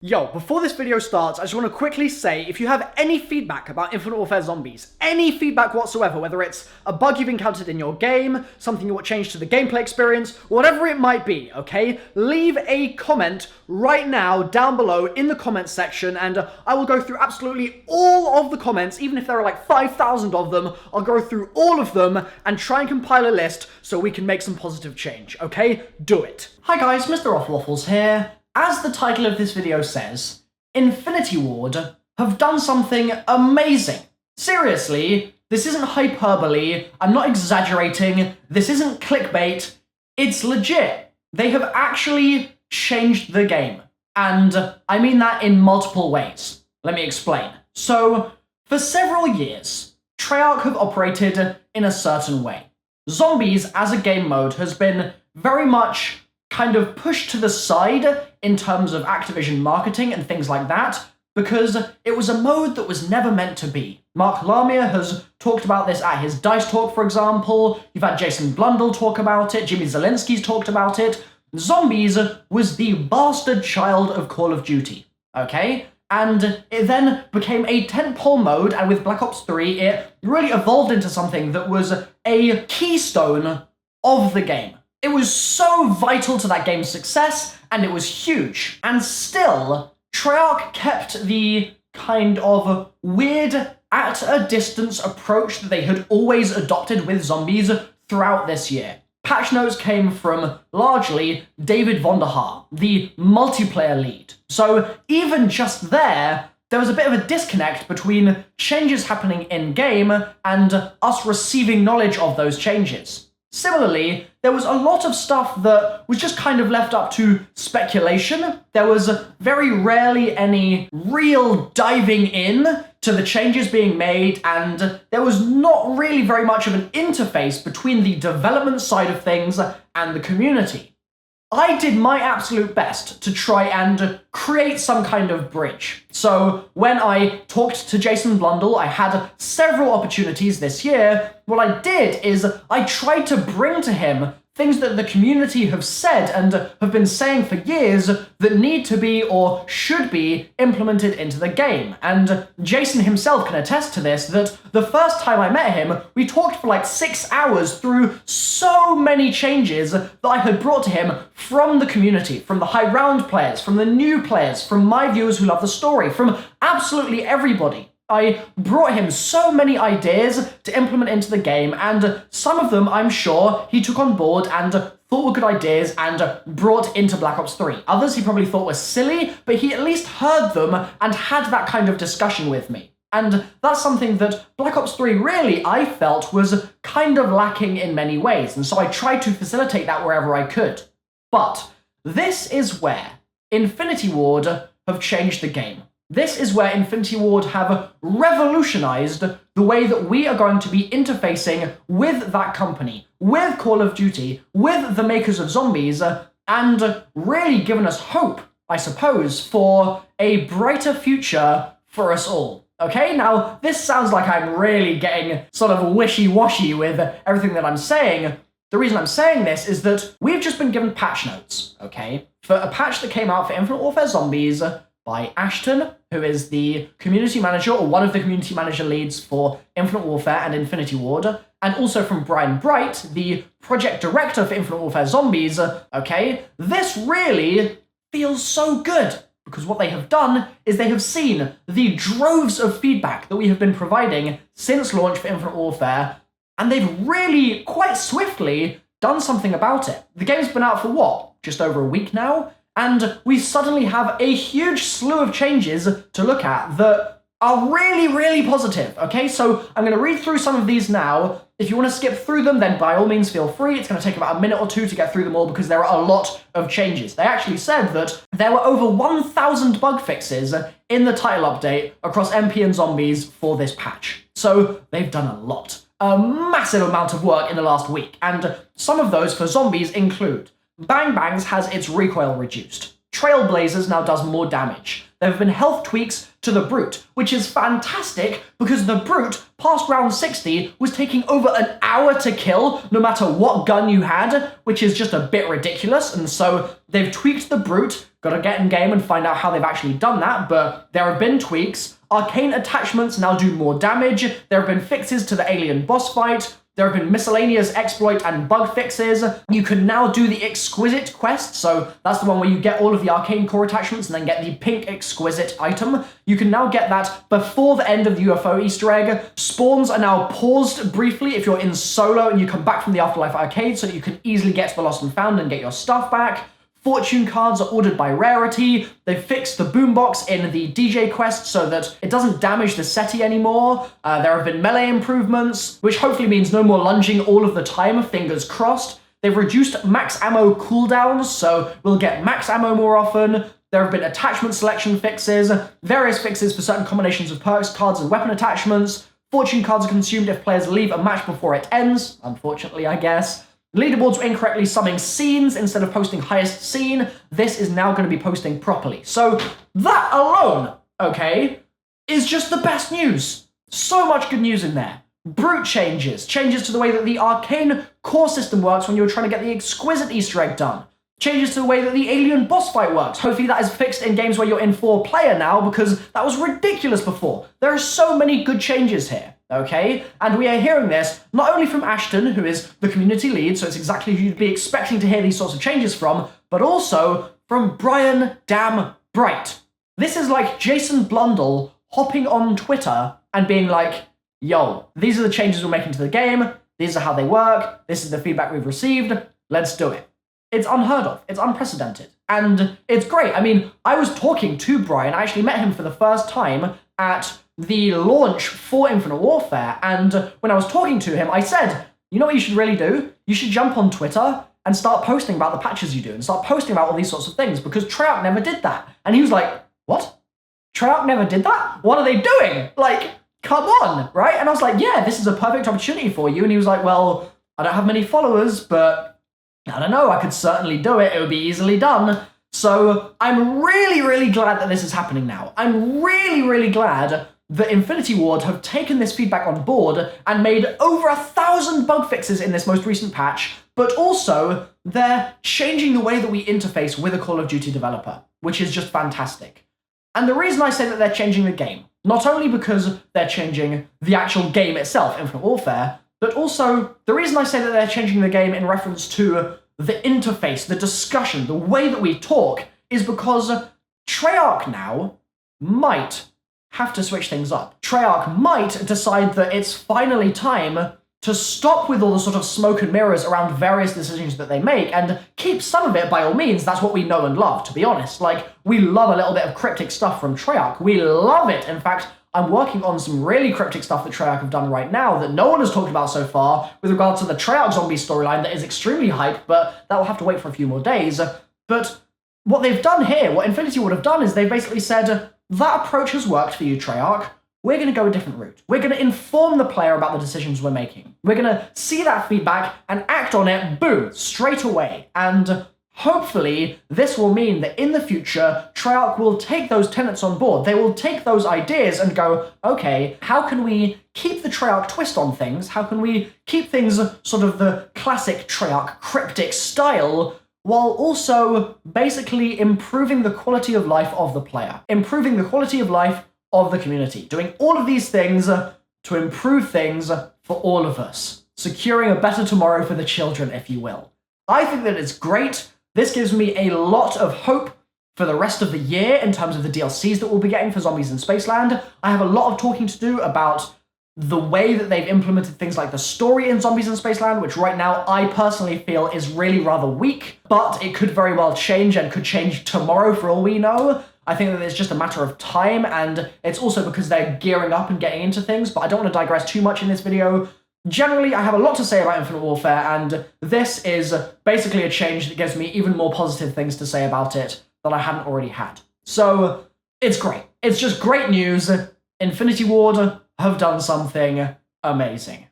Yo, before this video starts, I just want to quickly say, if you have any feedback about Infinite Warfare Zombies, any feedback whatsoever, whether it's a bug you've encountered in your game, something you want changed to the gameplay experience, whatever it might be, okay? Leave a comment right now down below in the comments section, and I will go through absolutely all of the comments, even if there are like 5,000 of them. I'll go through all of them and try and compile a list so we can make some positive change, okay? Do it. Hi guys, MrRoflWaffles here. As the title of this video says, Infinity Ward have done something amazing. Seriously, this isn't hyperbole, I'm not exaggerating, this isn't clickbait, it's legit. They have actually changed the game. And I mean that in multiple ways. Let me explain. So, for several years, Treyarch have operated in a certain way. Zombies as a game mode has been very much kind of pushed to the side in terms of Activision marketing and things like that, because it was a mode that was never meant to be. Mark Lamia has talked about this at his DICE talk, for example. You've had Jason Blundell talk about it. Jimmy Zielinski's talked about it. Zombies was the bastard child of Call of Duty, okay? And it then became a tentpole mode, and with Black Ops 3, it really evolved into something that was a keystone of the game. It was so vital to that game's success, and it was huge. And still, Treyarch kept the kind of weird, at-a-distance approach that they had always adopted with Zombies throughout this year. Patch notes came from, largely, David Vonderhaar, the multiplayer lead. So even just there was a bit of a disconnect between changes happening in-game and us receiving knowledge of those changes. Similarly, there was a lot of stuff that was just kind of left up to speculation. There was very rarely any real diving in to the changes being made, and there was not really very much of an interface between the development side of things and the community. I did my absolute best to try and create some kind of bridge. So when I talked to Jason Blundell, I had several opportunities this year. What I did is I tried to bring to him things that the community have said and have been saying for years that need to be or should be implemented into the game. And Jason himself can attest to this, that the first time I met him, we talked for like 6 hours through so many changes that I had brought to him from the community, from the high round players, from the new players, from my viewers who love the story, from absolutely everybody. I brought him so many ideas to implement into the game, and some of them, I'm sure, he took on board and thought were good ideas and brought into Black Ops 3. Others he probably thought were silly, but he at least heard them and had that kind of discussion with me. And that's something that Black Ops 3 really, I felt, was kind of lacking in many ways, and so I tried to facilitate that wherever I could. But this is where Infinity Ward have changed the game. This is where Infinity Ward have revolutionized the way that we are going to be interfacing with that company, with Call of Duty, with the makers of Zombies, and really given us hope, I suppose, for a brighter future for us all. Okay, now this sounds like I'm really getting sort of wishy-washy with everything that I'm saying. The reason I'm saying this is that we've just been given patch notes, okay, for a patch that came out for Infinite Warfare Zombies by Ashton, who is the community manager, or one of the community manager leads for Infinite Warfare and Infinity Ward, and also from Brian Bright, the project director for Infinite Warfare Zombies, okay? This really feels so good, because what they have done is they have seen the droves of feedback that we have been providing since launch for Infinite Warfare, and they've really, quite swiftly, done something about it. The game's been out for what? Just over a week now? And we suddenly have a huge slew of changes to look at that are really, really positive, okay? So I'm going to read through some of these now. If you want to skip through them, then by all means feel free. It's going to take about a minute or two to get through them all because there are a lot of changes. They actually said that there were over 1,000 bug fixes in the title update across MP and Zombies for this patch. So they've done a lot. A massive amount of work in the last week. And some of those for Zombies include: Bang Bangs has its recoil reduced. Trailblazers now does more damage. there have been health tweaks to the Brute, which is fantastic because the Brute, past round 60, was taking over an hour to kill no matter what gun you had, which is just a bit ridiculous, and so they've tweaked the Brute. Gotta get in game and find out how they've actually done that, but there have been tweaks. Arcane attachments now do more damage. There have been fixes to the alien boss fight. There have been miscellaneous exploit and bug fixes. You can now do the Exquisite quest, so that's the one where you get all of the arcane core attachments and then get the pink Exquisite item. You can now get that before the end of the UFO Easter egg. Spawns are now paused briefly if you're in solo and you come back from the Afterlife arcade so that you can easily get to the Lost and Found and get your stuff back. Fortune cards are ordered by rarity. They've fixed the boombox in the DJ quest so that it doesn't damage the SETI anymore. There have been melee improvements, which hopefully means no more lunging all of the time, fingers crossed. They've reduced max ammo cooldowns, so we'll get max ammo more often. There have been attachment selection fixes, various fixes for certain combinations of perks, cards, and weapon attachments. Fortune cards are consumed if players leave a match before it ends, unfortunately, I guess. Leaderboards were incorrectly summing scenes instead of posting highest scene. This is now going to be posting properly. So that alone, okay, is just the best news. So much good news in there. Brute changes to the way that the arcane core system works when you're trying to get the Exquisite Easter egg done. Changes to the way that the alien boss fight works. Hopefully that is fixed in games where you're in 4-player now, because that was ridiculous before. There are so many good changes here, okay? And we are hearing this not only from Ashton, who is the community lead, so it's exactly who you'd be expecting to hear these sorts of changes from, but also from Brian Damn Bright. This is like Jason Blundell hopping on Twitter and being like, yo, these are the changes we're making to the game, these are how they work, this is the feedback we've received, let's do it. It's unheard of. It's unprecedented. And it's great. I mean, I was talking to Brian. I actually met him for the first time at the launch for Infinite Warfare. And when I was talking to him, I said, you know what you should really do? You should jump on Twitter and start posting about the patches you do and start posting about all these sorts of things because Treyarch never did that. And he was like, what? Treyarch never did that? What are they doing? Like, come on, right? And I was like, yeah, this is a perfect opportunity for you. And he was like, well, I don't have many followers, but I don't know, I could certainly do it. It would be easily done. So I'm really, really glad that this is happening now. I'm really, really glad that Infinity Ward have taken this feedback on board and made over 1,000 bug fixes in this most recent patch, but also they're changing the way that we interface with a Call of Duty developer, which is just fantastic. And the reason I say that they're changing the game, not only because they're changing the actual game itself, Infinite Warfare, but also, the reason I say that they're changing the game in reference to the interface, the discussion, the way that we talk, is because Treyarch now might have to switch things up. Treyarch might decide that it's finally time to stop with all the sort of smoke and mirrors around various decisions that they make, and keep some of it by all means. That's what we know and love, to be honest. Like, we love a little bit of cryptic stuff from Treyarch. We love it. In fact, I'm working on some really cryptic stuff that Treyarch have done right now that no one has talked about so far with regard to the Treyarch Zombies storyline that is extremely hype, but that will have to wait for a few more days. But what they've done here, what Infinity would have done, is they've basically said, that approach has worked for you, Treyarch. We're going to go a different route. We're going to inform the player about the decisions we're making. We're going to see that feedback and act on it, boom, straight away. And hopefully, this will mean that in the future, Treyarch will take those tenets on board. They will take those ideas and go, okay, how can we keep the Treyarch twist on things? How can we keep things sort of the classic Treyarch cryptic style, while also basically improving the quality of life of the player, improving the quality of life of the community, doing all of these things to improve things for all of us, securing a better tomorrow for the children, if you will. I think that it's great. This gives me a lot of hope for the rest of the year in terms of the DLCs that we'll be getting for Zombies in Spaceland. I have a lot of talking to do about the way that they've implemented things like the story in Zombies in Spaceland, which right now I personally feel is really rather weak, but it could very well change and could change tomorrow for all we know. I think that it's just a matter of time, and it's also because they're gearing up and getting into things, but I don't want to digress too much in this video. Generally, I have a lot to say about Infinite Warfare, and this is basically a change that gives me even more positive things to say about it that I hadn't already had. So, it's great. It's just great news. Infinity Ward have done something amazing.